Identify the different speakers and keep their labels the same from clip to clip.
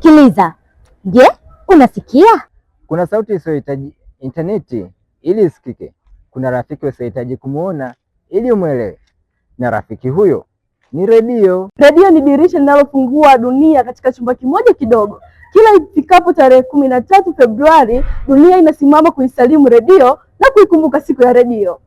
Speaker 1: Sikiliza. Je, unasikia?
Speaker 2: Kuna sauti isiyohitaji intaneti ili isikike. Kuna rafiki usihitaji kumuona ili umwelewe. Na rafiki huyo ni redio.
Speaker 3: Redio ni dirisha linalofungua dunia katika chumba kimoja kidogo. Kila ifikapo tarehe 13 Februari, dunia inasimama kuisalimu redio na kuikumbuka siku ya redio.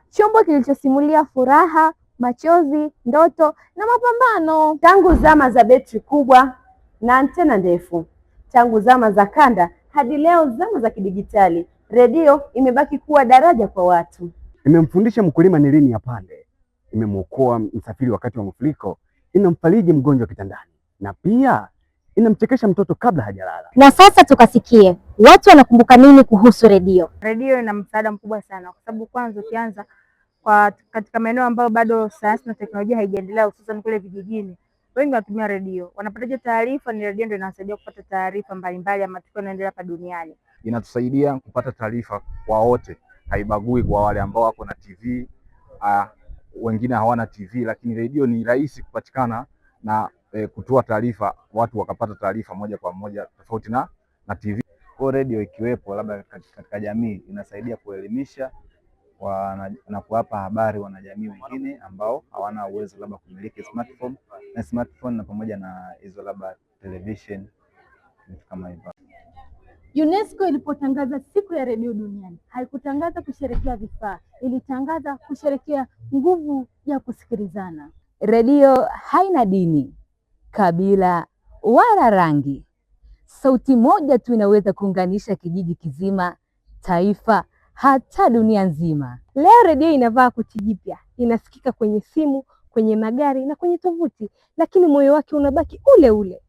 Speaker 1: Chombo kilichosimulia furaha, machozi, ndoto na mapambano.
Speaker 3: Tangu zama za betri kubwa na antena ndefu, tangu zama za kanda hadi leo zama za kidijitali, redio imebaki kuwa daraja kwa watu.
Speaker 4: Imemfundisha mkulima ni lini apande, imemwokoa msafiri wakati wa mafuriko, inamfariji mgonjwa kitandani, na pia inamchekesha mtoto kabla hajalala.
Speaker 1: Na sasa tukasikie watu wanakumbuka nini kuhusu redio.
Speaker 5: Redio ina msaada mkubwa sana, kwa sababu kwanza ukianza katika maeneo ambayo bado sayansi na teknolojia haijaendelea, hususan kule vijijini, wengi wanatumia redio. Wanapataje taarifa? Ni redio ndio inasaidia kupata taarifa mbalimbali ya matukio yanayoendelea hapa duniani.
Speaker 6: Inatusaidia kupata taarifa kwa wote, haibagui kwa wale ambao wako na TV, wengine hawana TV, lakini redio ni rahisi kupatikana na kutoa taarifa, watu wakapata taarifa moja kwa moja, tofauti na TV.
Speaker 7: Kwa redio ikiwepo labda katika jamii inasaidia kuelimisha na kuwapa habari wanajamii wengine ambao hawana uwezo labda kumiliki smartphone na pamoja na hizo labda television, vitu kama hivyo.
Speaker 3: UNESCO ilipotangaza siku ya redio duniani, haikutangaza kusherekea vifaa, ilitangaza kusherekea nguvu ya kusikilizana.
Speaker 8: Redio haina dini, kabila wala rangi. Sauti moja tu inaweza kuunganisha kijiji kizima, taifa, hata dunia nzima.
Speaker 3: Leo redio inavaa koti jipya, inasikika kwenye simu, kwenye magari na kwenye tovuti, lakini moyo wake unabaki ule ule.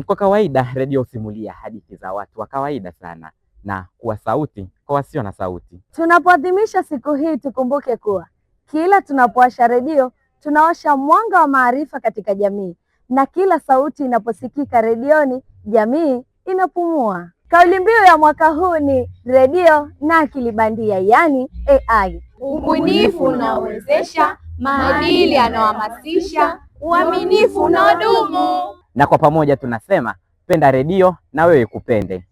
Speaker 9: Kwa kawaida redio husimulia hadithi za watu wa kawaida sana na kuwa sauti kwa wasio na sauti.
Speaker 3: Tunapoadhimisha siku hii, tukumbuke kuwa kila tunapowasha redio tunawasha mwanga wa maarifa katika jamii, na kila sauti inaposikika redioni, jamii inapumua. Kauli mbiu ya mwaka huu ni redio na akili bandia, yani AI.
Speaker 1: Ubunifu unaowezesha, maadili yanayohamasisha, uaminifu unaodumu.
Speaker 9: Na kwa pamoja tunasema penda redio na wewe ikupende.